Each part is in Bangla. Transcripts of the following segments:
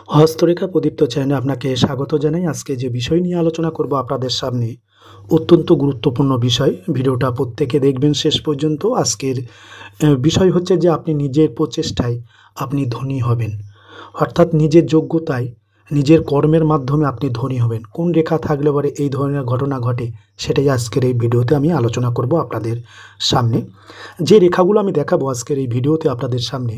হস্তরেখা প্রদীপ্ত চ্যানেলে আপনাকে স্বাগত জানাই। আজকে যে বিষয় নিয়ে আলোচনা করব আপনাদের সামনে অত্যন্ত গুরুত্বপূর্ণ বিষয়। ভিডিওটা প্রত্যেকে দেখবেন শেষ পর্যন্ত। আজকের বিষয় হচ্ছে যে আপনি নিজের প্রচেষ্টায় আপনি ধনী হবেন, অর্থাৎ নিজের যোগ্যতায় নিজের কর্মের মাধ্যমে আপনি ধনী হবেন। কোন রেখা থাকলে পরে এই ধরনের ঘটনা ঘটে সেটাই আজকের এই ভিডিওতে আমি আলোচনা করব আপনাদের সামনে। যে রেখাগুলো আমি দেখাবো আজকের এই ভিডিওতে আপনাদের সামনে,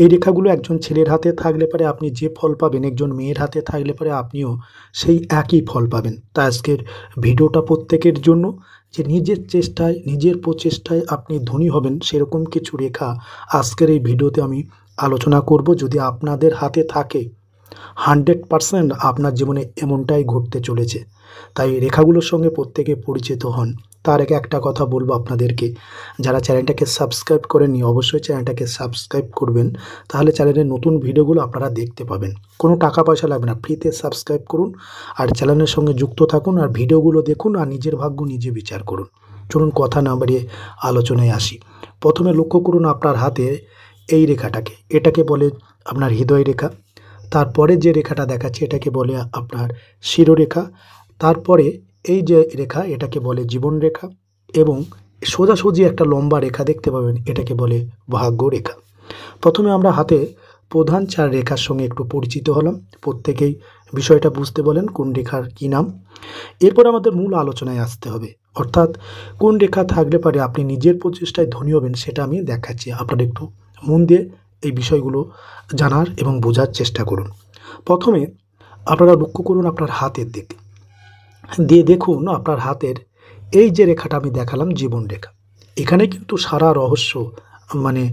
এই রেখাগুলো একজন ছেলের হাতে থাকলে পরে আপনি যে ফল পাবেন, একজন মেয়ের হাতে থাকলে পরে আপনিও সেই একই ফল পাবেন। তাই আজকের ভিডিওটা প্রত্যেকের জন্য, যে নিজের চেষ্টায় নিজের প্রচেষ্টায় আপনি ধনী হবেন সেরকম কিছু রেখা আজকের এই ভিডিওতে আমি আলোচনা করব। যদি আপনাদের হাতে থাকে 100% আপনার জীবনে এমনটাই ঘটতে চলেছে। তাই রেখাগুলোর সঙ্গে প্রত্যেকে পরিচিত হন। তার আগে একটা কথা বলবো আপনাদেরকে, যারা চ্যানেলটাকে সাবস্ক্রাইব করেননি অবশ্যই চ্যানেলটাকে সাবস্ক্রাইব করবেন, তাহলে চ্যানেলের নতুন ভিডিওগুলো আপনারা দেখতে পাবেন। কোনো টাকা পয়সা লাগবে না, ফ্রিতে সাবস্ক্রাইব করুন আর চ্যানেলের সঙ্গে যুক্ত থাকুন আর ভিডিওগুলো দেখুন আর নিজের ভাগ্য নিজে বিচার করুন। চলুন কথা না বাড়িয়ে আলোচনায় আসি। প্রথমে লক্ষ্য করুন আপনার হাতে এই রেখাটাকে, এটাকে বলে আপনার হৃদয় রেখা। তারপরে যে রেখাটা দেখাচ্ছে এটাকে বলে আপনার শিরোরেখা। তারপরে এই যে রেখা এটাকে বলে জীবন রেখা, এবং সোজাসুজি একটা লম্বা রেখা দেখতে পাবেন এটাকে বলে ভাগ্য রেখা। প্রথমে আমরা হাতে প্রধান 4 রেখার সঙ্গে একটু পরিচিত হলাম। প্রত্যেকেই বিষয়টা বুঝতে বলেন কোন রেখার কী নাম। এরপর আমাদের মূল আলোচনায় আসতে হবে, অর্থাৎ কোন রেখা থাকলে পারে আপনি নিজের প্রচেষ্টায় ধনী হবেন সেটা আমি দেখাচ্ছি। আপনারা একটু মন দিয়ে এই বিষয়গুলো জানার এবং বোঝার চেষ্টা করুন। প্রথমে আপনারা লক্ষ্য করুন আপনার হাতের দিক দিয়ে, দেখুন আপনার হাতের এই যে রেখাটা আমি দেখালাম জীবন রেখা, এখানে কিন্তু সারা রহস্য মানে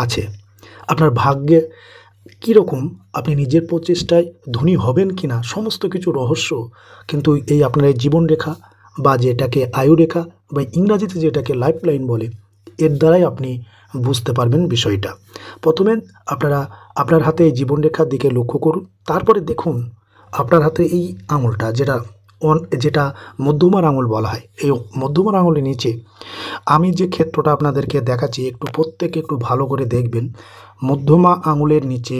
আছে। আপনার ভাগ্যে কীরকম, আপনি নিজের প্রচেষ্টায় ধনী হবেন কি না, সমস্ত কিছু রহস্য কিন্তু এই আপনার এই জীবন রেখা বা যেটাকে আয়ু রেখা বা ইংরাজিতে যেটাকে লাইফ লাইন বলে, এর দ্বারাই আপনি বুঝতে পারবেন বিষয়টা। প্রথমে আপনারা আপনার হাতে এই জীবন রেখার দিকে লক্ষ্য করুন। তারপরে দেখুন আপনার হাতে এই আঙুলটা, যেটা মধ্যমার আঙুল বলা হয়, এই মধ্যমার আঙুলের নিচে আমি যে ক্ষেত্রটা আপনাদেরকে দেখাচ্ছি একটু প্রত্যেকে একটু ভালো করে দেখবেন। মধ্যমা আঙুলের নিচে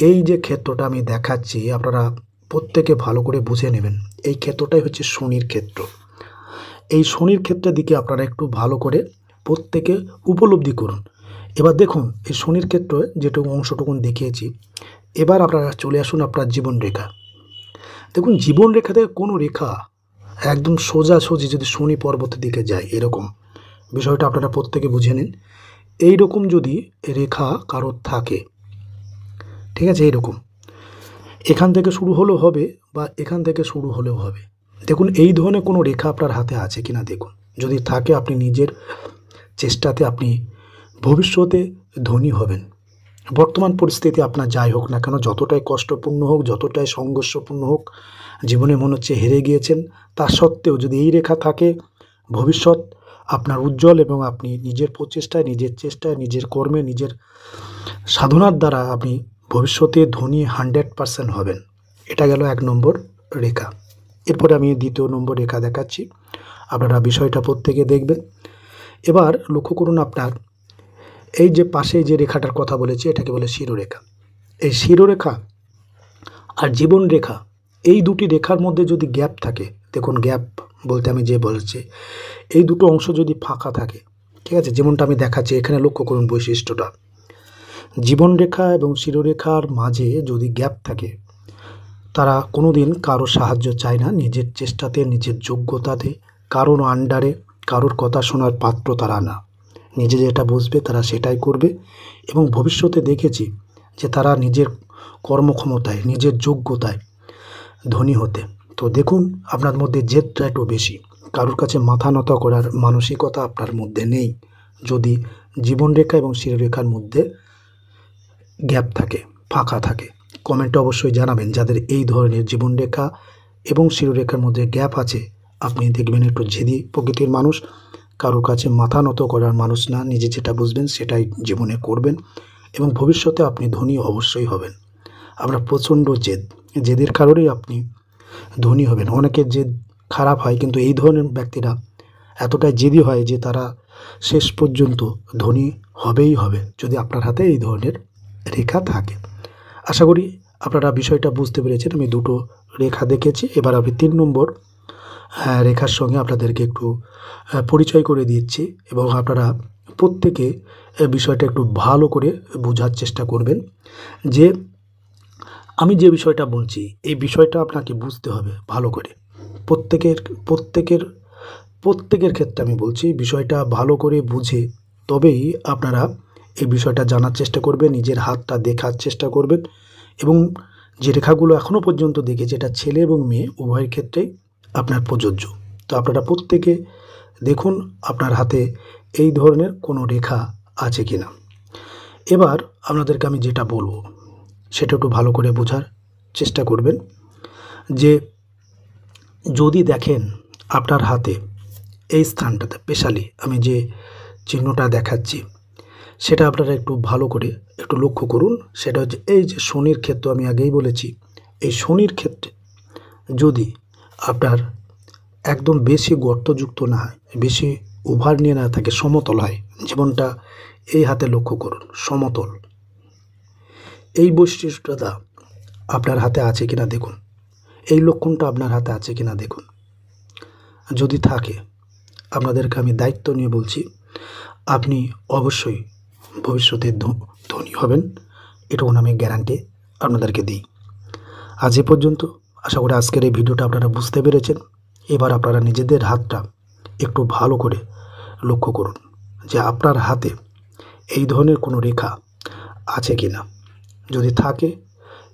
এই যে ক্ষেত্রটা আমি দেখাচ্ছি আপনারা প্রত্যেকে ভালো করে বুঝে নেবেন। এই ক্ষেত্রটাই হচ্ছে শনির ক্ষেত্র। এই শনির ক্ষেত্রের দিকে আপনারা একটু ভালো করে প্রত্যেকে উপলব্ধি করুন। এবার দেখুন এই শনির ক্ষেত্রে যেটুকু অংশটুকুন দেখিয়েছি, এবার আপনারা চলে আসুন আপনার জীবন রেখা। দেখুন জীবন রেখা থেকে কোনো রেখা একদম সোজাসুজি যদি শনি পর্বতের দিকে যায়, এরকম বিষয়টা আপনারা প্রত্যেকে বুঝে নিন। এইরকম যদি রেখা কারোর থাকে, ঠিক আছে, এইরকম এখান থেকে শুরু হলেও হবে বা এখান থেকে শুরু হলেও হবে। দেখুন এই ধরনের কোনো রেখা আপনার হাতে আছে কিনা দেখুন। যদি থাকে আপনি নিজের চেষ্টাতে আপনি ভবিষ্যতে ধনী হবেন। বর্তমান পরিস্থিতি আপনার যাই হোক না কেন, যতটাই কষ্টপূর্ণ হোক, যতটাই সংঘর্ষপূর্ণ হোক, জীবনে মনে হচ্ছে হেরে গিয়েছেন, তা সত্ত্বেও যদি এই রেখা থাকে, ভবিষ্যৎ আপনার উজ্জ্বল এবং আপনি নিজের প্রচেষ্টায় নিজের চেষ্টায় নিজের কর্মে নিজের সাধনার দ্বারা আপনি ভবিষ্যতে ধনী 100% হবেন। এটা গেল 1 নম্বর রেখা। এরপরে আমি 2 নম্বর রেখা দেখাচ্ছি, আপনারা বিষয়টা প্রত্যেকে দেখবেন। এবার লক্ষ্য করুন আপনার এই যে পাশে যে রেখাটার কথা বলেছি এটাকে বলে শিরোরেখা। এই শিরোরেখা আর জীবন রেখা, এই দুটি রেখার মধ্যে যদি গ্যাপ থাকে, দেখুন গ্যাপ বলতে আমি যে বলছি এই দুটো অংশ যদি ফাঁকা থাকে, ঠিক আছে, যেমনটা আমি দেখাচ্ছি এখানে লক্ষ্য করুন বৈশিষ্ট্যটা। জীবন রেখা এবং শিরোরেখার মাঝে যদি গ্যাপ থাকে, তারা কোনো দিন কারো সাহায্য চায় না, নিজের চেষ্টাতে নিজের যোগ্যতাতে কারোর আন্ডারে কারোর কথা শোনার পাত্র তারা না। নিজে যেটা বুঝবে তারা সেটাই করবে, এবং ভবিষ্যতে দেখেছি যে তারা নিজের কর্মক্ষমতায় নিজের যোগ্যতায় ধনী হতে। তো দেখুন আপনার মধ্যে জেদটা একটু বেশি, কারোর কাছে মাথা নত করার মানসিকতা আপনার মধ্যে নেই। যদি জীবনরেখা এবং শিরোরেখার মধ্যে গ্যাপ থাকে, ফাঁকা থাকে, কমেন্টে অবশ্যই জানাবেন যাদের এই ধরনের জীবনরেখা এবং শিরোরেখার মধ্যে গ্যাপ আছে। আপনি দেখবেন একটু জেদি প্রকৃতির মানুষ, কারোর কাছে মাথা নত করার মানুষ না, নিজে যেটা বুঝবেন সেটাই জীবনে করবেন এবং ভবিষ্যতে আপনি ধনী অবশ্যই হবেন। আপনার প্রচণ্ড জেদের কারণেই আপনি ধনী হবেন। অনেকের জেদ খারাপ হয়, কিন্তু এই ধরনের ব্যক্তিরা এতটাই জেদি হয় যে তারা শেষ পর্যন্ত ধনী হবেই হবে, যদি আপনার হাতে এই ধরনের রেখা থাকে। আশা করি আপনারা বিষয়টা বুঝতে পেরেছেন। আমি দুটো রেখা দেখেছি। এবার আমি 3 নম্বর রেখার সঙ্গে আপনাদেরকে একটু পরিচয় করে দিচ্ছি এবং আপনারা প্রত্যেকে বিষয়টা একটু ভালো করে বোঝার চেষ্টা করবেন যে আমি যে বিষয়টা বলছি এই বিষয়টা আপনাকে বুঝতে হবে ভালো করে। প্রত্যেকের প্রত্যেকের প্রত্যেকের ক্ষেত্রে আমি বলছি বিষয়টা ভালো করে বুঝে তবেই আপনারা এই বিষয়টা জানার চেষ্টা করবেন, নিজের হাতটা দেখার চেষ্টা করবেন এবং যে রেখাগুলো এখনও পর্যন্ত দেখেছি এটা ছেলে এবং মেয়ে উভয়ের ক্ষেত্রেই আপনার প্রযোজ্য। তো আপনারা প্রত্যেকে দেখুন আপনার হাতে এই ধরনের কোনো রেখা আছে কি না। এবার আপনাদেরকে আমি যেটা বলবো সেটা একটু ভালো করে বোঝার চেষ্টা করবেন যে যদি দেখেন আপনার হাতে এই স্থানটাতে স্পেশালি আমি যে চিহ্নটা দেখাচ্ছি সেটা আপনারা একটু ভালো করে একটু লক্ষ্য করুন। সেটা হচ্ছে এই যে শনির ক্ষেত্র আমি আগেই বলেছি, এই শনির ক্ষেত্রে যদি আপনার একদম বেশি গর্তযুক্ত না হয়, বেশি ওভার নিয়ে না থাকে, সমতল হয়, জীবনটা এই হাতে লক্ষ্য করুন সমতল, এই বৈশিষ্ট্যটা আপনার হাতে আছে কিনা দেখুন, এই লক্ষণটা আপনার হাতে আছে কিনা দেখুন। যদি থাকে আপনাদেরকে আমি দায়িত্ব নিয়ে বলছি আপনি অবশ্যই ভবিষ্যতে ধনী হবেন, এটুকুন আমি গ্যারান্টি আপনাদেরকে দিই। আজ এ পর্যন্ত। আশা করি আজকের এই ভিডিওটা আপনারা বুঝতে পেরেছেন। এবার আপনারা নিজেদের হাতটা একটু ভালো করে লক্ষ্য করুন যে আপনার হাতে এই ধরনের কোনো রেখা আছে কি না। যদি থাকে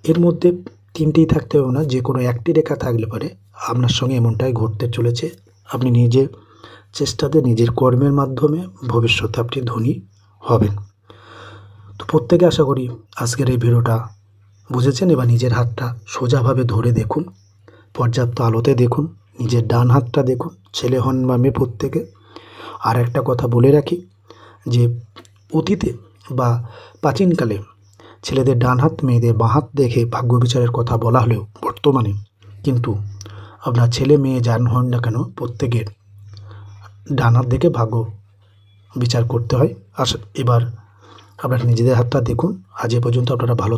এর মধ্যে 3টেই থাকতে হবে না, যে কোনো একটি রেখা থাকলে পরে আপনার সঙ্গে এমনটাই ঘটতে চলেছে। আপনি নিজের চেষ্টাতে নিজের কর্মের মাধ্যমে ভবিষ্যতে আপনি ধনী হবেন। তো প্রত্যেকে আশা করি আজকের এই ভিডিওটা বুঝেছেন। এবার নিজের হাতটা সোজাভাবে ধরে দেখুন, পর্যাপ্ত আলোতে দেখুন, নিজের ডান হাতটা দেখুন, ছেলে হন বা মেয়ে প্রত্যেকে। আর একটা কথা বলে রাখি যে অতীতে বা প্রাচীনকালে ছেলেদের ডান হাত মেয়েদের বাঁ হাত দেখে ভাগ্য বিচারের কথা বলা হলেও বর্তমানে কিন্তু আপনার ছেলে মেয়ে যান হন না কেন প্রত্যেকের ডান হাত দেখে ভাগ্য বিচার করতে হয়। এবার আপনারা নিজেদের হাতটা দেখুন। আজ এ পর্যন্ত আপনারা ভালো